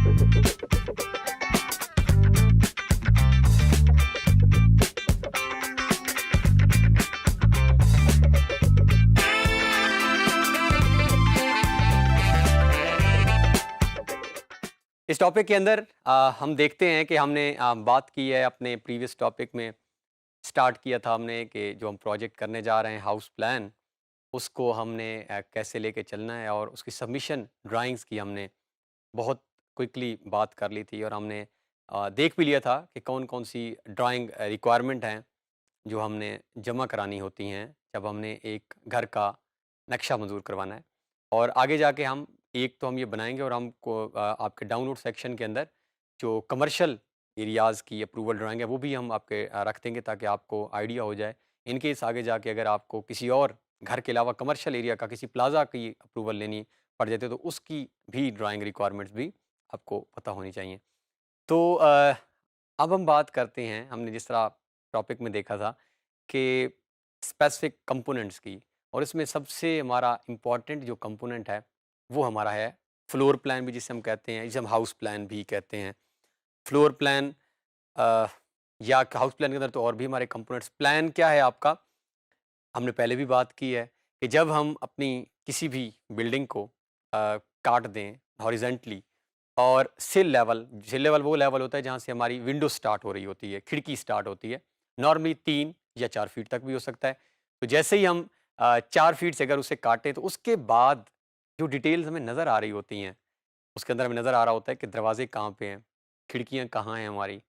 इस टॉपिक के अंदर हम देखते हैं कि हमने बात की है अपने प्रीवियस टॉपिक में। स्टार्ट किया था हमने कि जो हम प्रोजेक्ट करने जा रहे हैं हाउस प्लान, उसको हमने कैसे लेके चलना है, और उसकी सबमिशन ड्राइंग्स की हमने बहुत क्विकली बात कर ली थी। और हमने देख भी लिया था कि कौन कौन सी ड्राइंग रिक्वायरमेंट हैं जो हमने जमा करानी होती हैं जब हमने एक घर का नक्शा मंजूर करवाना है। और आगे जाके हम एक तो हम ये बनाएंगे, और हमको आपके डाउनलोड सेक्शन के अंदर जो कमर्शियल एरियाज़ की अप्रूवल ड्राइंग है वो भी हम आपके रख देंगे, ताकि आपको आइडिया हो जाए। इन केस आगे जाके अगर आपको किसी और घर के अलावा कमर्शियल एरिया का किसी प्लाजा की अप्रूवल लेनी पड़ जाती है, तो उसकी भी ड्राइंग रिक्वायरमेंट्स भी आपको पता होनी चाहिए। तो अब हम बात करते हैं, हमने जिस तरह टॉपिक में देखा था कि स्पेसिफिक कंपोनेंट्स की, और इसमें सबसे हमारा इम्पोर्टेंट जो कंपोनेंट है वो हमारा है फ्लोर प्लान, भी जिसे हम कहते हैं, जिसे हम हाउस प्लान भी कहते हैं। फ्लोर प्लान या हाउस प्लान के अंदर तो और भी हमारे कंपोनेंट्स। प्लान क्या है आपका, हमने पहले भी बात की है कि जब हम अपनी किसी भी बिल्डिंग को काट दें हॉरिजेंटली, और सिल लेवल वो लेवल होता है जहाँ से हमारी विंडो स्टार्ट हो रही होती है, खिड़की स्टार्ट होती है। नॉर्मली 3 या 4 फीट तक भी हो सकता है। तो जैसे ही हम 4 फीट से अगर उसे काटें, तो उसके बाद जो डिटेल्स हमें नज़र आ रही होती हैं, उसके अंदर हमें नज़र आ रहा होता है कि दरवाजे कहाँ पे हैं, खिड़कियाँ कहाँ हैं हमारी,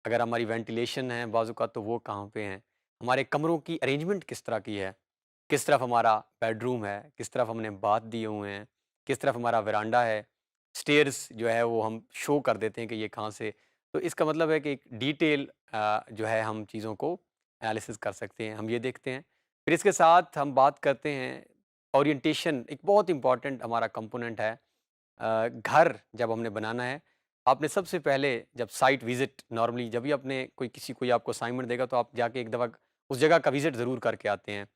अगर हमारी वेंटिलेशन है बाजू का तो वो कहाँ पे हैं, हमारे कमरों की अरेंजमेंट किस तरह की है, किस तरफ हमारा बेडरूम है, किस तरफ हमने बाथ दिए हुए हैं, किस तरफ हमारा वरांडा है, स्टेयर्स जो है वो हम शो कर देते हैं कि ये कहाँ से। तो इसका मतलब है कि एक डिटेल जो है हम चीज़ों को एनालिसिस कर सकते हैं, हम ये देखते हैं। फिर इसके साथ हम बात करते हैं ओरिएंटेशन, एक बहुत इंपॉर्टेंट हमारा कंपोनेंट है। घर जब हमने बनाना है, आपने सबसे पहले जब साइट विज़िट, नॉर्मली जब भी आपने कोई आपको असाइनमेंट देगा तो आप जाके एक दफ़ा उस जगह का विज़िट ज़रूर करके आते हैं।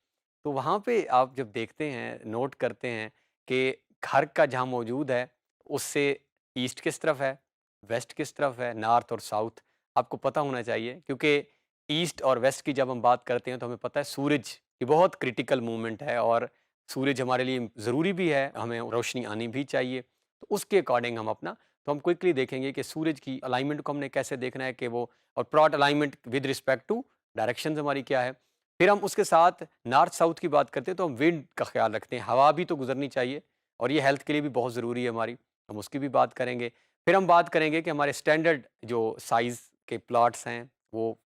तो वहाँ पे आप जब देखते हैं, नोट करते हैं कि घर का जहाँ मौजूद है, उससे ईस्ट किस तरफ है, वेस्ट किस तरफ है, नॉर्थ और साउथ आपको पता होना चाहिए। क्योंकि ईस्ट और वेस्ट की जब हम बात करते हैं तो हमें पता है सूरज की बहुत क्रिटिकल मूवमेंट है, और सूरज हमारे लिए ज़रूरी भी है, हमें रोशनी आनी भी चाहिए। तो उसके अकॉर्डिंग हम अपना, तो हम क्विकली देखेंगे कि सूरज की अलाइनमेंट को हमने कैसे देखना है कि वो, और plot alignment with respect to directions हमारी क्या है। फिर हम उसके साथ नॉर्थ साउथ की बात करते हैं तो हम विंड का ख्याल रखते हैं, हवा भी तो गुजरनी चाहिए, और ये हेल्थ के लिए भी बहुत ज़रूरी है हमारी, हम उसकी भी बात करेंगे। फिर हम बात करेंगे कि हमारे स्टैंडर्ड जो साइज़ के प्लॉट्स हैं वो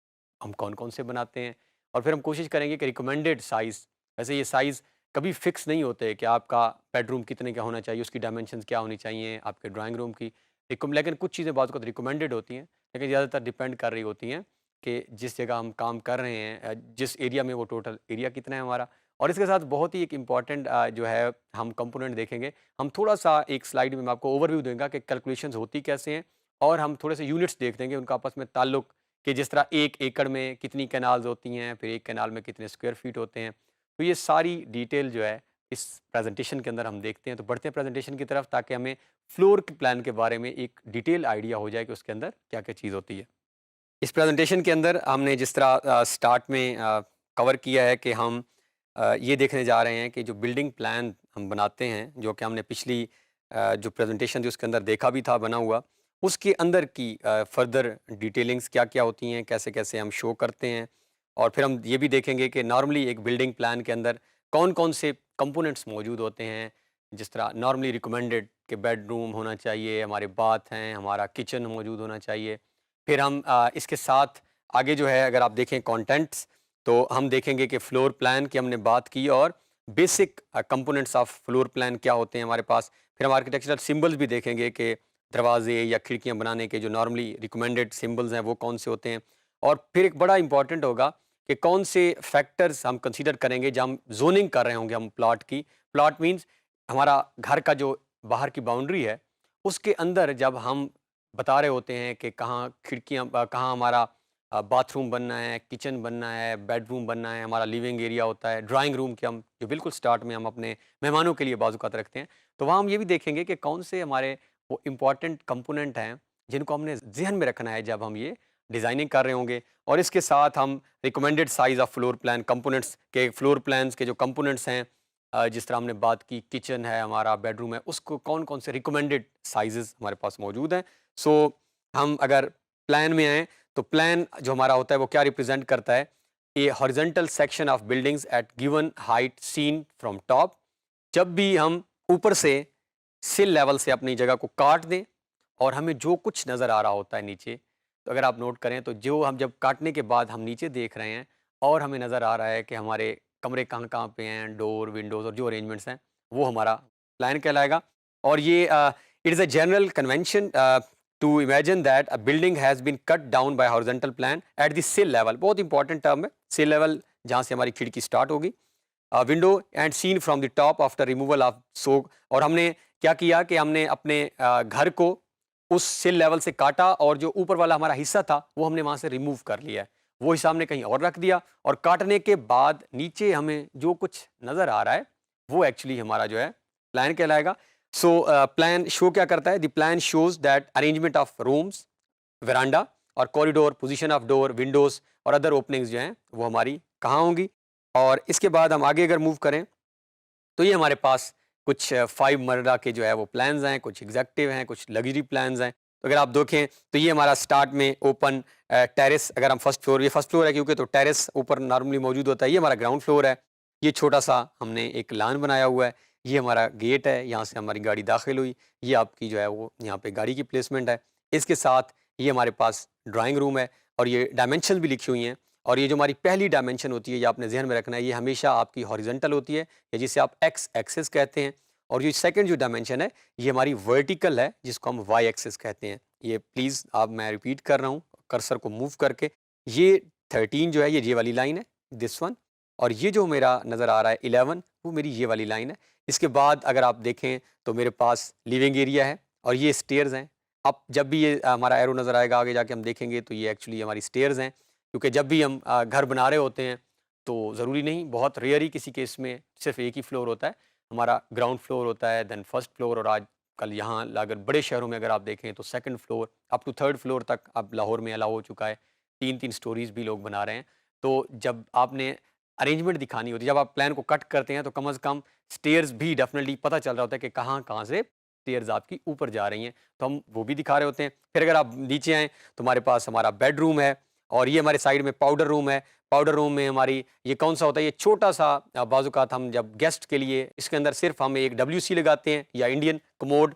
हम कौन कौन से बनाते हैं, और फिर हम कोशिश करेंगे कि रिकमेंडेड साइज़, वैसे ये साइज़ कभी फिक्स नहीं होते कि आपका बेडरूम कितने का होना चाहिए, उसकी डायमेंशंस क्या होनी चाहिए, आपके ड्राइंग रूम की लेकिन कुछ चीज़ें बात को रिकमेंडेड होती हैं, लेकिन ज़्यादातर डिपेंड कर रही होती हैं कि जिस जगह हम काम कर रहे हैं, जिस एरिया में, वो टोटल एरिया कितना है हमारा। और इसके साथ बहुत ही एक इम्पॉर्टेंट जो है हम कंपोनेंट देखेंगे। हम थोड़ा-सा एक स्लाइड में मैं आपको ओवरव्यू दूँगा कि कैलकुलेशंस होती कैसे हैं, और हम थोड़े से यूनिट्स देख देंगे उनका आपस में ताल्लुक, कि जिस तरह 1 एकड़ में कितनी कैनाल्स होती हैं, फिर 1 कैनाल में कितने स्क्वायर फीट होते हैं। तो ये सारी डिटेल जो है इस प्रेज़ेंटेशन के अंदर हम देखते हैं। तो बढ़ते हैं प्रेज़ेंटेशन की तरफ, ताकि हमें फ्लोर के प्लान के बारे में एक डिटेल आइडिया हो जाए कि उसके अंदर क्या-क्या चीज़ होती है। इस प्रेज़ेंटेशन के अंदर हमने जिस तरह स्टार्ट में कवर किया है कि हम ये देखने जा रहे हैं कि जो बिल्डिंग प्लान हम बनाते हैं, जो कि हमने पिछली जो प्रेज़ेंटेशन थी उसके अंदर देखा भी था बना हुआ, उसके अंदर की फ़र्दर डिटेलिंग्स क्या-क्या होती हैं, कैसे-कैसे हम शो करते हैं। और फिर हम ये भी देखेंगे कि नॉर्मली एक बिल्डिंग प्लान के अंदर कौन-कौन से कंपोनेंट्स मौजूद होते हैं। जिस तरह नॉर्मली रिकमेंडेड कि बेडरूम होना चाहिए, हमारे बाथ हैं, हमारा किचन मौजूद होना चाहिए। फिर हम इसके साथ आगे जो है अगर आप देखें कंटेंट्स, तो हम देखेंगे कि फ्लोर प्लान की हमने बात की, और basic components of floor plan क्या होते हैं हमारे पास। फिर हम आर्किटेक्चरल सिंबल्स भी देखेंगे कि दरवाजे या खिड़कियां बनाने के जो नॉर्मली रिकमेंडेड सिंबल्स हैं वो कौन से होते हैं। और फिर एक बड़ा इंपॉर्टेंट होगा कि कौन से फैक्टर्स हम कंसीडर करेंगे जब हम जोनिंग कर रहे होंगे हम प्लॉट की। प्लॉट मीन्स हमारा घर का जो बाहर की बाउंड्री है, उसके अंदर जब हम बता रहे होते हैं कि कहाँ खिड़कियाँ, कहाँ हमारा बाथरूम बनना है, किचन बनना है, बेडरूम बनना है, हमारा लिविंग एरिया होता है, ड्राइंग रूम के हम जो बिल्कुल स्टार्ट में हम अपने मेहमानों के लिए बाज़ औक़ात रखते हैं। तो वहाँ हम ये भी देखेंगे कि कौन से हमारे वो इम्पॉर्टेंट कंपोनेंट हैं जिनको हमने ज़हन में रखना है जब हम ये डिज़ाइनिंग कर रहे होंगे। और इसके साथ हम recommended size of floor plan components के फ्लोर प्लान्स के जो कंपोनेंट्स हैं, जिस तरह हमने बात की किचन है, हमारा बेडरूम है, उसको कौन-कौन से रिकमेंडेड साइज़ेज़ हमारे पास मौजूद हैं। सो हम अगर प्लान में आएँ तो प्लान जो हमारा होता है वो क्या रिप्रेज़ेंट करता है? A horizontal section of buildings at given height seen from top. जब भी हम ऊपर से सिल लेवल से अपनी जगह को काट दें और हमें जो कुछ नज़र आ रहा होता है नीचे, तो अगर आप नोट करें तो जो हम जब काटने के बाद हम नीचे देख रहे हैं और हमें नज़र आ रहा है कि हमारे कमरे कहाँ-कहाँ पे हैं, डोर, विंडोज़ और जो अरेंजमेंट्स हैं, वो हमारा प्लान कहलाएगा। और ये it is a general convention to imagine that a building has been cut down by horizontal plan at the sill level. बहुत इंपॉर्टेंट टर्म है, सिल लेवल जहाँ से हमारी खिड़की स्टार्ट होगी। Window and seen from the top after removal of सोग। और हमने क्या किया कि हमने अपने घर को उस सिल लेवल से काटा और जो ऊपर वाला हमारा हिस्सा था वो हमने वहां से रिमूव कर लिया है, वो हिस्सा हमने कहीं और रख दिया। और काटने के बाद नीचे हमें जो कुछ नजर आ रहा है वो एक्चुअली हमारा जो है प्लान कहलाएगा। सो प्लान शो क्या करता है? The plan shows that arrangement of rooms, verandah और corridor, position of door, windows और अदर ओपनिंग्स जो हैं वो हमारी कहाँ होंगी। और इसके बाद हम आगे अगर मूव करें तो ये हमारे पास कुछ 5 मरला के जो है वो प्लान्स हैं, कुछ एग्जेक्टिव हैं, कुछ लग्जरी प्लान्स हैं। तो अगर आप देखें तो ये हमारा स्टार्ट में ओपन टेरेस, अगर हम फर्स्ट फ्लोर, ये फर्स्ट फ्लोर है क्योंकि तो टेरेस ऊपर नॉर्मली मौजूद होता है, ये हमारा ग्राउंड फ्लोर है। ये छोटा सा हमने एक लान बनाया हुआ है, ये हमारा गेट है, यहाँ से हमारी गाड़ी दाखिल हुई, ये आपकी जो है वो यहाँ पे गाड़ी की प्लेसमेंट है। इसके साथ ये हमारे पास ड्राइंग रूम है और ये डायमेंशन भी लिखी हुई हैं। और ये जो हमारी पहली डायमेंशन होती है, ये आपने ज़हन में रखना है, ये हमेशा आपकी हॉरिजॉन्टल होती है या जिसे आप एक्स एक्सिस कहते हैं। और ये सेकंड जो डायमेंशन है ये हमारी वर्टिकल है जिसको हम वाई एक्सिस कहते हैं। ये प्लीज़ आप, मैं रिपीट कर रहा हूँ कर्सर को मूव करके, ये 13 जो है ये वाली लाइन है, दिस वन। और ये जो मेरा नज़र आ रहा है 11, वो मेरी ये वाली लाइन है। इसके बाद अगर आप देखें तो मेरे पास लिविंग एरिया है और ये स्टेयर्स हैं। अब जब भी ये हमारा एरो नज़र आएगा आगे जाके हम देखेंगे तो ये एक्चुअली हमारी स्टेयर्स हैं, क्योंकि जब भी हम घर बना रहे होते हैं तो ज़रूरी नहीं, बहुत रेयर ही किसी केस में सिर्फ एक ही फ्लोर होता है। हमारा ग्राउंड फ्लोर होता है, देन फर्स्ट फ्लोर, और आजकल यहाँ अगर बड़े शहरों में अगर आप देखें तो second floor up to third floor तक अब लाहौर में अलाउ हो चुका है। 3-3 स्टोरीज़ भी लोग बना रहे हैं। तो जब आपने अरेंजमेंट दिखानी होती है, जब आप प्लान को कट करते हैं तो कम से कम स्टेयर्स भी डेफिनेटली पता चल रहा होता है कि कहाँ-कहाँ से स्टेयर्स आपकी ऊपर जा रही हैं, तो हम वो भी दिखा रहे होते हैं। फिर अगर आप नीचे आएँ तो हमारे पास हमारा बेडरूम है और ये हमारे साइड में पाउडर रूम है। पाउडर रूम में हमारी ये कौन-सा होता है, ये छोटा-सा बाज़-औक़ात हम जब गेस्ट के लिए इसके अंदर सिर्फ़ हम एक डब्ल्यूसी लगाते हैं या इंडियन कमोड,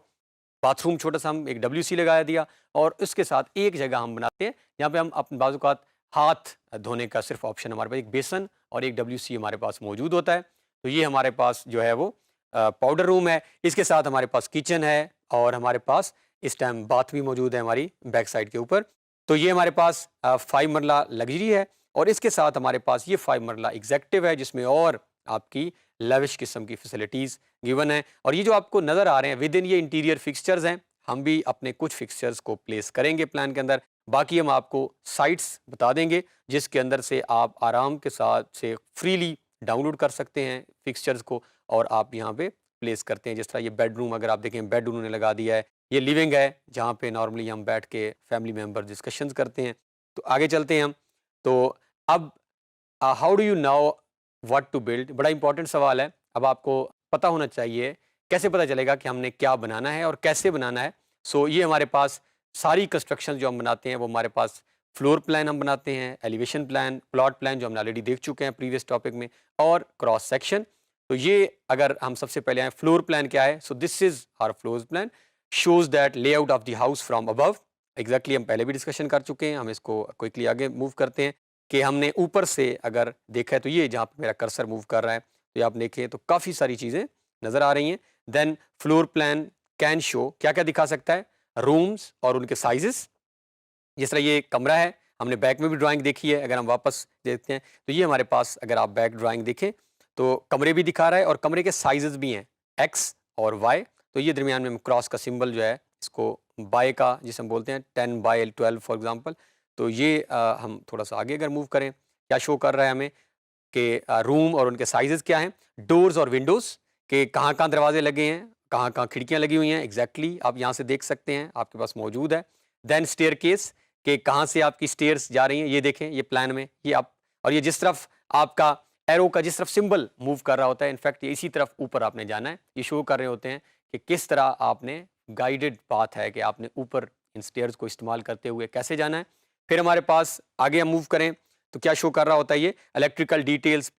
बाथरूम छोटा-सा हम एक डब्ल्यूसी लगा दिया और उसके साथ एक जगह हम बनाते हैं, जहाँ पे हम अपने बाज़-औक़ात हाथ धोने का सिर्फ़ ऑप्शन हमारे पास एक बेसन और एक डब्ल्यूसी हमारे पास मौजूद होता है। तो ये हमारे पास जो है वो पाउडर रूम है। इसके साथ हमारे पास किचन है और हमारे पास इस टाइम बाथ भी मौजूद है हमारी बैक साइड के ऊपर। तो ये हमारे पास 5 मरला लग्जरी है और इसके साथ हमारे पास ये 5 मरला एग्जेक्टिव है जिसमें और आपकी लेविश किस्म की फैसिलिटीज़ गिवन है। और ये जो आपको नज़र आ रहे हैं विद इन ये इंटीरियर फिक्सचर्स हैं, हम भी अपने कुछ फिक्सचर्स को प्लेस करेंगे प्लान के अंदर। बाकी हम आपको साइट्स बता देंगे जिसके अंदर से आप आराम के साथ से फ्रीली डाउनलोड कर सकते हैं फिक्सचर्स को और आप यहाँ पे प्लेस करते हैं। जिस तरह ये बेडरूम, अगर आप देखें बेड उन्होंने लगा दिया है, ये लिविंग है जहाँ पे नॉर्मली हम बैठ के फैमिली मेंबर डिस्कशंस करते हैं। तो आगे चलते हैं हम। तो अब how do you now what to build, बड़ा इंपॉर्टेंट सवाल है। अब आपको पता होना चाहिए कैसे पता चलेगा कि हमने क्या बनाना है और कैसे बनाना है। सो ये हमारे पास सारी कंस्ट्रक्शन जो हम बनाते हैं वो हमारे पास फ्लोर प्लान हम बनाते हैं, एलिवेशन प्लान, प्लॉट प्लान जो हमने ऑलरेडी देख चुके हैं प्रीवियस टॉपिक में, और क्रॉस सेक्शन। तो ये अगर हम सबसे पहले आए फ्लोर प्लान क्या है, so this is our floor plan shows that layout of the house from above. Exactly हम पहले भी डिस्कशन कर चुके हैं, हम इसको क्विकली आगे मूव करते हैं कि हमने ऊपर से अगर देखा है तो ये जहाँ पे मेरा कर्सर मूव कर रहा है तो ये आप देखें तो काफ़ी सारी चीज़ें नज़र आ रही हैं। Then floor plan can show क्या क्या दिखा सकता है, रूम्स और उनके साइजेस। जिस तरह ये कमरा है, हमने बैक में भी ड्राइंग देखी है, अगर हम वापस देखते हैं तो ये हमारे पास अगर आप बैक ड्राइंग देखें तो कमरे भी दिखा रहा है और कमरे के साइजेस भी हैं एक्स और वाई। तो ये दरमियान में क्रॉस का सिंबल जो है इसको बाय का जिसे हम बोलते हैं 10 बाय 12 फॉर एग्जांपल। तो ये हम थोड़ा सा आगे अगर मूव करें क्या शो कर रहा है हमें कि रूम और उनके साइजेस क्या हैं, डोर्स और विंडोज़ के कहाँ-कहाँ दरवाजे लगे हैं कहाँ-कहाँ खिड़कियाँ लगी हुई हैं एग्ज़ैक्टली आप यहाँ से देख सकते हैं, आपके पास मौजूद है। देन स्टेयरकेस कि कहाँ से आपकी स्टेयर्स जा रही हैं, ये देखें, ये प्लान में, ये आप और ये जिस तरफ आपका एरो का जिस तरफ सिंबल मूव कर रहा होता है, इनफैक्ट ये इसी तरफ ऊपर आपने जाना है। ये शो कर रहे होते हैं कि किस तरह आपने गाइडेड पाथ है कि आपने ऊपर इन स्टेयर्स को इस्तेमाल करते हुए कैसे जाना है। फिर हमारे पास आगे हम मूव करें तो क्या शो कर रहा होता है ये इलेक्ट्रिकल डिटेल्स,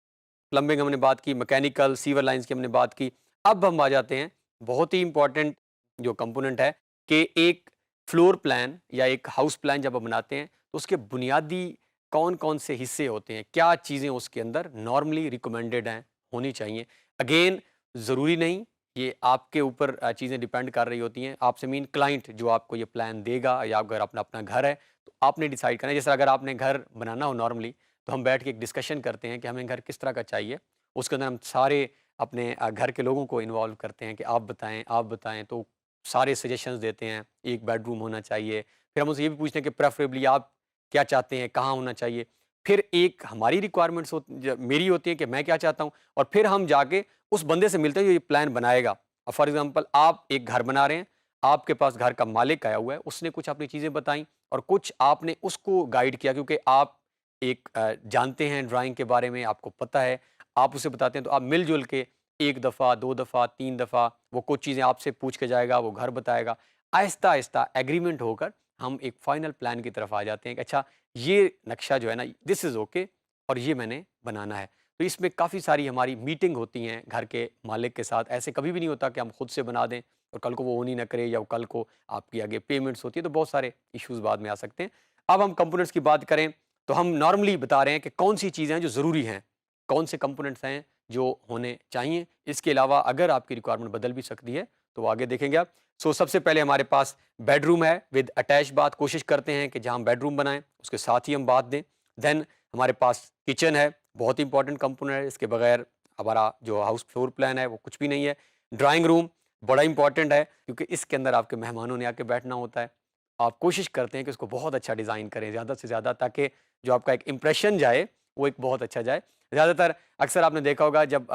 प्लम्बिंग हमने बात की, मैकेनिकल, सीवर लाइन्स की हमने बात की। अब हम आ जाते हैं बहुत ही इम्पोर्टेंट जो कंपोनेंट है कि एक फ्लोर प्लान या एक हाउस प्लान जब हम बनाते हैं तो उसके बुनियादी कौन-कौन से हिस्से होते हैं, क्या चीज़ें उसके अंदर नॉर्मली रिकमेंडेड हैं, होनी चाहिए। अगेन ज़रूरी नहीं, ये आपके ऊपर चीज़ें डिपेंड कर रही होती हैं। आपसे मीन क्लाइंट जो आपको ये प्लान देगा या अगर अपना अपना घर है तो आपने डिसाइड करना है। जैसे अगर आपने घर बनाना हो नॉर्मली तो हम बैठ के एक डिस्कशन करते हैं कि हमें घर किस तरह का चाहिए। उसके अंदर हम सारे अपने घर के लोगों को इन्वॉल्व करते हैं कि आप बताएँ तो सारे सजेशंस देते हैं। एक बेडरूम होना चाहिए, फिर हम उनसे ये भी पूछते हैं कि प्रेफरेबली आप क्या चाहते हैं, कहाँ होना चाहिए? फिर एक हमारी रिक्वायरमेंट्स मेरी होती है कि मैं क्या चाहता हूँ और फिर हम जाके उस बंदे से मिलते हैं जो ये प्लान बनाएगा। फॉर एग्ज़ाम्पल आप एक घर बना रहे हैं, आपके पास घर का मालिक आया हुआ है, उसने कुछ अपनी चीज़ें बताई और कुछ आपने उसको गाइड किया क्योंकि आप एक जानते हैं ड्राइंग के बारे में, आपको पता है, आप उसे बताते हैं तो आप मिल-जुल के 1 दफ़ा, 2 दफ़ा, 3 दफ़ा वो कुछ चीज़ें आपसे पूछ के जाएगा, वो घर बताएगा। आहिस्ता-आहिस्ता एग्रीमेंट होकर हम एक फाइनल प्लान की तरफ आ जाते हैं कि अच्छा ये नक्शा जो है ना दिस इज़ ओके और ये मैंने बनाना है। तो इसमें काफ़ी सारी हमारी मीटिंग होती हैं घर के मालिक के साथ। ऐसे कभी भी नहीं होता कि हम खुद से बना दें और कल को वो ओन ही ना करे या वो कल को आपकी आगे पेमेंट्स होती है तो बहुत सारे इश्यूज़ बाद में आ सकते हैं। अब हम कंपोनेंट्स की बात करें तो हम नॉर्मली बता रहे हैं कि कौन-सी चीज़ें हैं जो ज़रूरी हैं, कौन से कंपोनेंट्स हैं जो होने चाहिए। इसके अलावा अगर आपकी रिक्वायरमेंट बदल भी सकती है तो वो आगे देखेंगे आप। सो सबसे पहले हमारे पास बेडरूम है विद अटैच बाथ, कोशिश करते हैं कि जहाँ हम बेडरूम बनाएँ उसके साथ ही हम बाथ दें। देन हमारे पास किचन है, बहुत ही इंपॉर्टेंट कंपोनेंट है, इसके बगैर हमारा जो हाउस फ्लोर प्लान है वो कुछ भी नहीं है। ड्राइंग रूम बड़ा इंपॉर्टेंट है क्योंकि इसके अंदर आपके मेहमानों ने आके बैठना होता है। आप कोशिश करते हैं कि उसको बहुत अच्छा डिज़ाइन करें ज़्यादा से ज़्यादा ताकि जो आपका एक इम्प्रेशन जाए वो एक बहुत अच्छा जाए। ज़्यादातर अक्सर आपने देखा होगा जब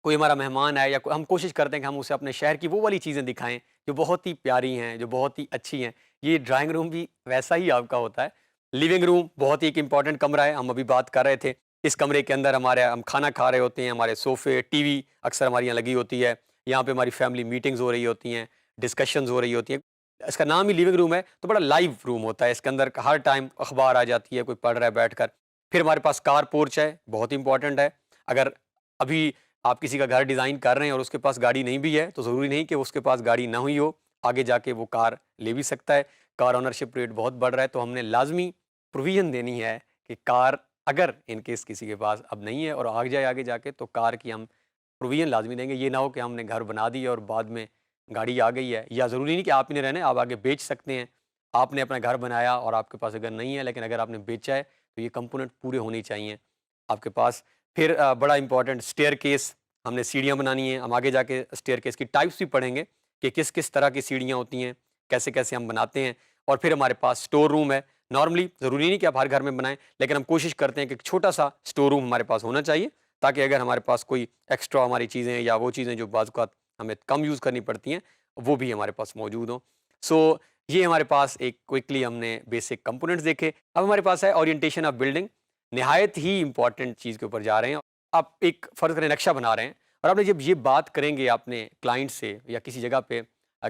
कोई हमारा मेहमान आए या हम कोशिश करते हैं कि हम उसे अपने शहर की वो वाली चीज़ें दिखाएँ, जो बहुत ही प्यारी हैं, जो बहुत ही अच्छी हैं। ये ड्राइंग रूम भी वैसा ही आपका होता है। लिविंग रूम बहुत ही एक इम्पोर्टेंट कमरा है, हम अभी बात कर रहे थे। इस कमरे के अंदर हमारे हम खाना खा रहे होते हैं, हमारे सोफ़े, टीवी अक्सर हमारे यहाँ लगी होती है। यहाँ पे हमारी फैमिली मीटिंग्स हो रही होती हैं, डिस्कशंस हो रही होती हैं। इसका नाम ही लिविंग रूम है, तो बड़ा लाइव रूम होता है। इसके अंदर हर टाइम अखबार आ जाती है, कोई पढ़ रहा है बैठकर। फिर हमारे पास कार पोर्च है, बहुत इम्पोर्टेंट है। अगर अभी आप किसी का घर डिज़ाइन कर रहे हैं और उसके पास गाड़ी नहीं भी है, तो ज़रूरी नहीं कि उसके पास गाड़ी ना हुई हो, आगे जाके वो कार ले भी सकता है। कार ओनरशिप रेट बहुत बढ़ रहा है, तो हमने लाज़मी प्रोविज़न देनी है कि कार अगर इन केस किसी के पास अब नहीं है और आ जाए आगे जाके, तो कार की हम प्रोविज़न लाज़मी देंगे। ये ना हो कि हमने घर बना दिया और बाद में गाड़ी आ गई है या ज़रूरी नहीं कि आप ही ने रहना है, आप आगे बेच सकते हैं। आपने अपना घर बनाया और आपके पास अगर नहीं है, लेकिन अगर आपने बेचा है, तो ये कंपोनेंट पूरे होने चाहिए आपके पास। फिर बड़ा इम्पोर्टेंट स्टेयरकेस हमने सीढ़ियाँ बनानी हैं, हम आगे जाके स्टेयरकेस की टाइप्स भी पढ़ेंगे कि किस-किस तरह की सीढ़ियाँ होती हैं, कैसे-कैसे हम बनाते हैं। और फिर हमारे पास स्टोर रूम है। नॉर्मली ज़रूरी नहीं कि आप हर घर में बनाएँ, लेकिन हम कोशिश करते हैं कि एक छोटा-सा स्टोर रूम हमारे पास होना चाहिए, ताकि अगर हमारे पास कोई एक्स्ट्रा हमारी चीज़ें या वो चीज़ें जो बाज़-औक़ात हमें कम यूज़ करनी पड़ती हैं, वो भी हमारे पास मौजूद हों। सो ये हमारे पास एक क्विकली हमने बेसिक कंपोनेंट्स देखे। अब हमारे पास है ओरिएंटेशन ऑफ बिल्डिंग, निहायत ही इम्पोर्टेंट चीज़ के ऊपर जा रहे हैं। आप एक फ़र्ज़ करें नक्शा बना रहे हैं और आपने जब ये बात करेंगे अपने क्लाइंट से या किसी जगह पे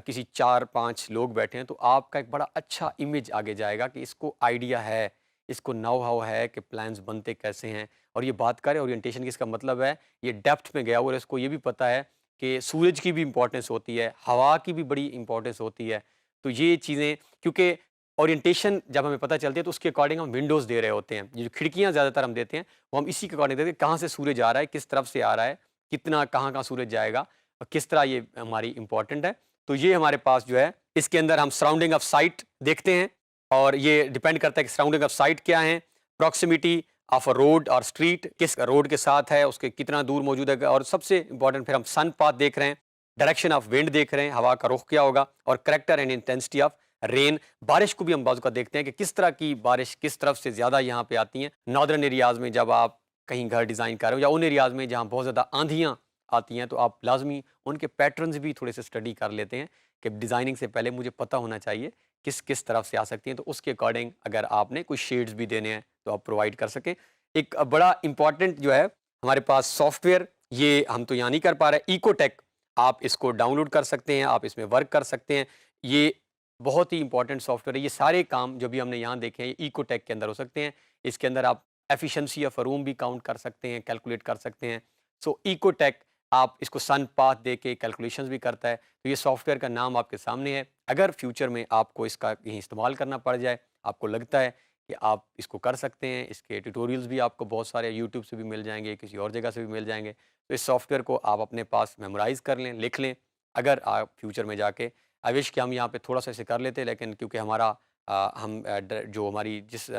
किसी 4-5 लोग बैठे हैं, तो आपका एक बड़ा अच्छा इमेज आगे जाएगा कि इसको आइडिया है, इसको नो-हाउ है कि प्लान्स बनते कैसे हैं। और ये बात करें ओरिएंटेशन की, इसका मतलब है ये डेप्थ में गया हुआ है, इसको ये भी पता है कि सूरज की भी इम्पोर्टेंस होती है, हवा की भी बड़ी इम्पोर्टेंस होती है। तो ये चीज़ें क्योंकि ओरिएंटेशन जब हमें पता चलती है तो उसके अकॉर्डिंग हम विंडोज़ दे रहे होते हैं। ये जो खिड़कियाँ ज़्यादातर हम देते हैं, वो हम इसी के अकॉर्डिंग देते हैं, कहाँ से सूरज आ रहा है, किस तरफ से आ रहा है, कितना कहाँ-कहाँ सूरज जाएगा और किस तरह ये हमारी इम्पोर्टेंट है। तो ये हमारे पास जो है, इसके अंदर हम सराउंडिंग ऑफ साइट देखते हैं और ये डिपेंड करता है कि सराउंडिंग ऑफ साइट क्या है, प्रॉक्सिमिटी ऑफ अ रोड और स्ट्रीट किस रोड के साथ है, उसके कितना दूर मौजूद है और सबसे इम्पोर्टेंट फिर हम सन पाथ देख रहे हैं, डायरेक्शन ऑफ विंड देख रहे हैं, हवा का रुख क्या होगा और character and intensity of rain, बारिश को भी हम बाज़ औक़ात देखते हैं कि किस तरह की बारिश किस तरफ से ज़्यादा यहाँ पे आती हैं। नॉर्दर्न एरियाज़ में जब आप कहीं घर डिज़ाइन कर रहे हो या उन एरियाज़ में जहाँ बहुत ज़्यादा आँधियाँ आती हैं तो आप लाजमी उनके पैटर्न्स भी थोड़े से स्टडी कर लेते हैं कि डिज़ाइनिंग से पहले मुझे पता होना चाहिए किस किस तरफ से आ सकती हैं, तो उसके अकॉर्डिंग अगर आपने कुछ शेड्स भी देने हैं तो आप प्रोवाइड कर सकें। एक बड़ा इंपॉर्टेंट जो है हमारे पास सॉफ्टवेयर, ये हम तो यहाँ नहीं कर पा रहे, इकोटेक, आप इसको डाउनलोड कर सकते हैं, आप इसमें वर्क कर सकते हैं। ये बहुत ही इंपॉर्टेंट सॉफ्टवेयर है। ये सारे काम जो भी हमने यहाँ देखे हैं ये इकोटेक के अंदर हो सकते हैं। इसके अंदर आप एफिशिएंसी ऑफ अ रूम भी काउंट कर सकते हैं, कैलकुलेट कर सकते हैं। सो इकोटेक, आप इसको सन पाथ दे के कैलकुलेशंस भी करता है। तो ये सॉफ्टवेयर का नाम आपके सामने है। अगर फ्यूचर में आपको इसका कहीं इस्तेमाल करना पड़ जाए, आपको लगता है कि आप इसको कर सकते हैं, इसके ट्यूटोरियल्स भी आपको बहुत सारे यूट्यूब से भी मिल जाएँगे, किसी और जगह से भी मिल जाएँगे। तो इस सॉफ्टवेयर को आप अपने पास मेमोराइज़ कर लें, लिख लें। अगर आप फ्यूचर में जाके, आई विश कि हम यहाँ पे थोड़ा-सा इसे कर लेते, लेकिन क्योंकि हमारा हम ड जो हमारी जिस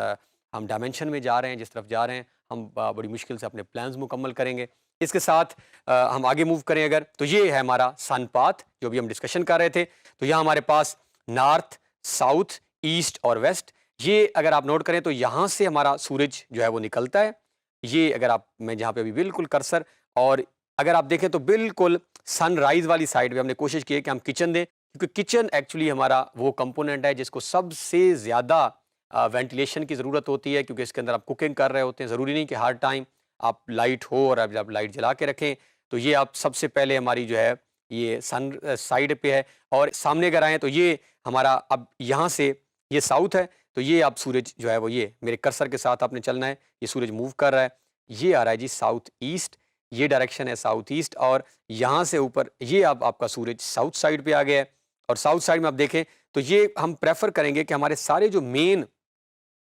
हम डायमेंशन में जा रहे हैं, जिस तरफ जा रहे हैं, हम बड़ी मुश्किल से अपने प्लान्स मुकम्मल करेंगे। इसके साथ हम आगे मूव करें अगर, तो ये है हमारा सन पाथ जो भी हम डिस्कशन कर रहे थे। तो यहाँ हमारे पास नॉर्थ, साउथ, ईस्ट और वेस्ट, ये अगर आप नोट करें तो यहाँ से हमारा सूरज जो है वो निकलता है। ये अगर आप, मैं जहाँ पे अभी बिल्कुल कर्सर, और अगर आप देखें तो बिल्कुल सनराइज़ वाली साइड पे हमने कोशिश की है कि हम किचन दें, क्योंकि किचन एक्चुअली हमारा वो कंपोनेंट है जिसको सबसे ज़्यादा वेंटिलेशन की ज़रूरत होती है, क्योंकि इसके अंदर आप कुकिंग कर रहे होते हैं। ज़रूरी नहीं कि हर टाइम आप लाइट हो और आप लाइट जला के रखें। तो ये आप सबसे पहले हमारी जो है ये सन साइड पे है, और सामने अगर आएँ तो ये हमारा, अब यहाँ से ये साउथ है, तो ये आप सूरज जो है वो, ये मेरे कर्सर के साथ आपने चलना है, ये सूरज मूव कर रहा है, ये आ रहा है जी साउथ ईस्ट, ये डायरेक्शन है साउथ ईस्ट, और यहाँ से ऊपर ये अब आपका सूरज साउथ साइड पे आ गया है। और साउथ साइड में आप देखें तो ये हम प्रेफर करेंगे कि हमारे सारे जो मेन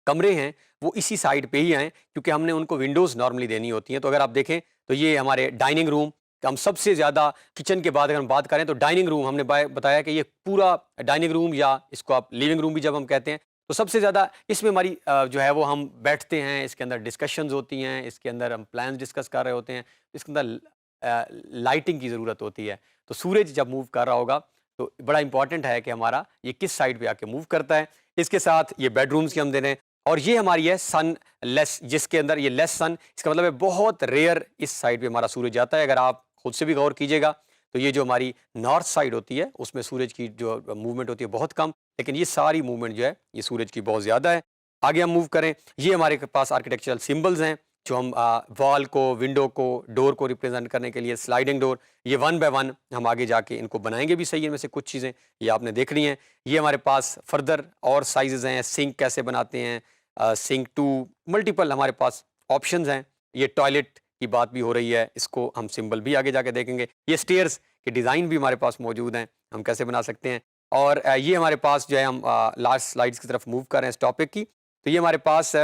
कमरे हैं वो इसी साइड पे ही आएँ, क्योंकि हमने उनको विंडोज़ नॉर्मली देनी होती हैं। तो अगर आप देखें तो ये हमारे डाइनिंग रूम, हम सबसे ज़्यादा किचन के बाद अगर हम बात करें तो डाइनिंग रूम, हमने बताया कि ये पूरा डाइनिंग रूम, या इसको आप लिविंग रूम भी जब हम कहते हैं, तो सबसे ज़्यादा इसमें हमारी जो है वो हम बैठते हैं, इसके अंदर डिस्कशंस होती हैं, इसके अंदर हम प्लान्स डिस्कस कर रहे होते हैं, इसके अंदर लाइटिंग की ज़रूरत होती है। तो सूरज जब मूव कर रहा होगा तो बड़ा इंपॉर्टेंट है कि हमारा ये किस साइड पे आके मूव करता है। इसके साथ ये बेडरूम्स की हम दे रहे हैं, और ये हमारी है सन लेस, जिसके अंदर ये लेस सन, इसका मतलब है बहुत रेयर इस साइड पे हमारा सूरज आता है। अगर आप खुद से भी गौर कीजिएगा तो ये जो हमारी नॉर्थ साइड होती है उसमें सूरज की जो मूवमेंट होती है बहुत कम, लेकिन ये सारी मूवमेंट जो है ये सूरज की बहुत ज़्यादा है। आगे हम मूव करें, ये हमारे पास आर्किटेक्चरल सिंबल्स हैं जो हम वॉल को, विंडो को, डोर को रिप्रेजेंट करने के लिए, स्लाइडिंग डोर, ये वन बाय वन हम आगे जाके इनको बनाएंगे भी सही। इनमें से कुछ चीज़ें ये आपने देख ली हैं। ये हमारे पास फर्दर और साइजेज़ हैं, सिंक कैसे बनाते हैं, सिंक टू मल्टीपल हमारे पास ऑप्शंस हैं। ये टॉयलेट की बात भी हो रही है, इसको हम सिंबल भी आगे जाके देखेंगे। ये स्टेयर्स के डिज़ाइन भी हमारे पास मौजूद हैं, हम कैसे बना सकते हैं। और ये हमारे पास जो है, हम लास्ट स्लाइड्स की तरफ मूव कर रहे हैं इस टॉपिक की। तो ये हमारे पास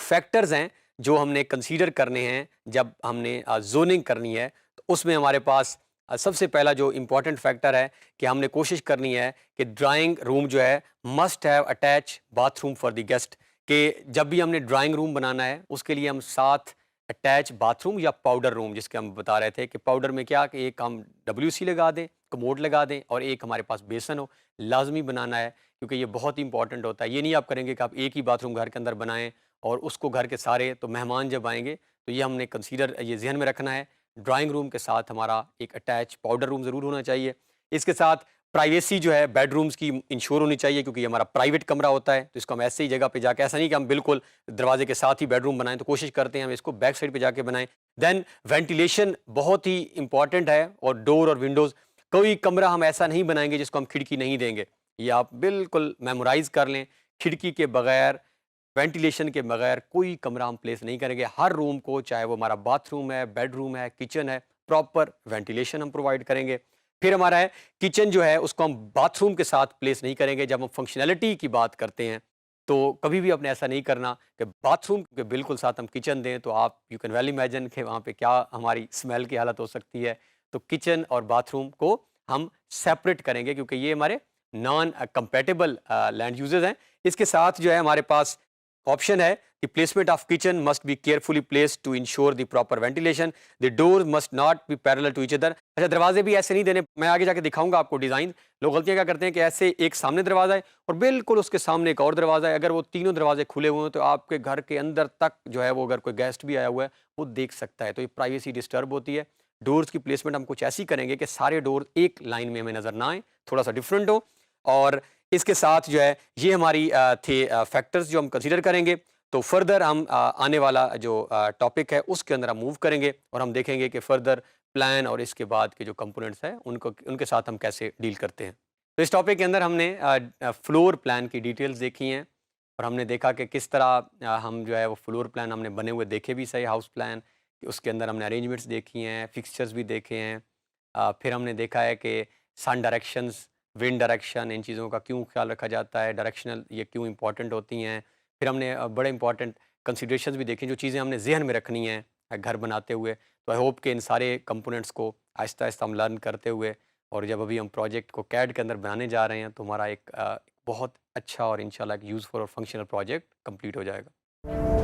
फैक्टर्स हैं जो हमने कंसीडर करने हैं जब हमने जोनिंग करनी है। तो उसमें हमारे पास सबसे पहला जो इम्पोर्टेंट फैक्टर है कि हमने कोशिश करनी है कि ड्राइंग रूम जो है must have attach bathroom for the guest, कि जब भी हमने ड्राइंग रूम बनाना है उसके लिए हम साथ अटैच बाथरूम या पाउडर रूम, जिसके हम बता रहे थे कि पाउडर में क्या, कि एक हम WC लगा दें, कमोड लगा दें, और एक हमारे पास बेसन हो, लाजमी बनाना है, क्योंकि ये बहुत ही इंपॉर्टेंट होता है। ये नहीं आप करेंगे कि आप एक ही बाथरूम घर के अंदर बनाएं और उसको घर के सारे, तो मेहमान जब आएंगे तो ये हमने कंसीडर, ये जहन में रखना है। ड्राइंग रूम के साथ हमारा एक अटैच पाउडर रूम ज़रूर होना चाहिए। इसके साथ प्राइवेसी जो है बेडरूम्स की इंश्योर होनी चाहिए, क्योंकि ये हमारा प्राइवेट कमरा होता है। तो इसको हम ऐसे ही जगह पे जाके, ऐसा नहीं कि हम बिल्कुल दरवाजे के साथ ही बेडरूम बनाएं, तो कोशिश करते हैं हम इसको बैक साइड पे जाके बनाएं। देन वेंटिलेशन बहुत ही इंपॉर्टेंट है, और डोर और विंडोज़, कोई कमरा हम ऐसा नहीं बनाएंगे जिसको हम खिड़की नहीं देंगे। ये आप बिल्कुल मेमोराइज कर लें, खिड़की के बगैर, वेंटिलेशन के बगैर कोई कमरा हम प्लेस नहीं करेंगे। हर रूम को, चाहे वो हमारा बाथरूम है, बेडरूम है, किचन है, प्रॉपर वेंटिलेशन हम प्रोवाइड करेंगे। फिर हमारा है किचन जो है उसको हम बाथरूम के साथ प्लेस नहीं करेंगे। जब हम फंक्शनैलिटी की बात करते हैं तो कभी भी आपने ऐसा नहीं करना कि बाथरूम के बिल्कुल साथ हम किचन दें, तो आप यू कैन वेल इमेजिन कि वहाँ पे क्या हमारी स्मेल की हालत हो सकती है। तो किचन और बाथरूम को हम सेपरेट करेंगे, क्योंकि ये हमारे नॉन कंपेटेबल लैंड यूजेस हैं। इसके साथ जो है हमारे पास ऑप्शन है, the placement of kitchen must be carefully placed to ensure the proper ventilation, the door must not be parallel to each other. अच्छा, दरवाजे भी ऐसे नहीं देने, मैं आगे जाके दिखाऊंगा आपको डिजाइन। लोग गलतियां क्या करते हैं कि ऐसे एक सामने दरवाजा है और बिल्कुल उसके सामने एक और दरवाजा है। अगर वो तीनों दरवाजे खुले हुए हैं तो आपके घर के अंदर तक जो है वो, अगर कोई गेस्ट भी आया हुआ है वो देख सकता है, तो ये प्राइवेसी डिस्टर्ब होती है। डोर्स की प्लेसमेंट हम कुछ ऐसी करेंगे कि सारे डोर एक लाइन में हमें नज़र ना आए, थोड़ा सा डिफरेंट हो। और इसके साथ जो है ये हमारी थे फैक्टर्स जो हम कंसीडर करेंगे। तो फर्दर हम आने वाला जो टॉपिक है उसके अंदर हम मूव करेंगे और हम देखेंगे कि फर्दर प्लान और इसके बाद के जो कंपोनेंट्स हैं उनको उनके साथ हम कैसे डील करते हैं। तो इस टॉपिक के अंदर हमने फ्लोर प्लान की डिटेल्स देखी हैं और हमने देखा कि किस तरह हम जो है वो फ्लोर प्लान हमने बने हुए देखे भी सही हाउस प्लान, कि उसके अंदर हमने अरेंजमेंट्स देखी हैं, फिक्सचर्स भी देखे हैं। फिर हमने देखा है कि सन डायरेक्शंस, विंड डायरेक्शन, इन चीज़ों का क्यों ख्याल रखा जाता है, डायरेक्शनल ये क्यों इंपॉर्टेंट होती हैं। फिर हमने बड़े इंपॉर्टेंट कंसिडरेशंस भी देखी जो चीज़ें हमने ज़हन में रखनी हैं घर बनाते हुए। तो आई होप कि इन सारे कंपोनेंट्स को आहिस्ता-आहिस्ता हम लर्न करते हुए और जब अभी हम प्रोजेक्ट को कैड के अंदर बनाने जा रहे हैं तो हमारा एक बहुत अच्छा और इंशाल्लाह एक यूज़फुल और फंक्शनल प्रोजेक्ट कंप्लीट हो जाएगा।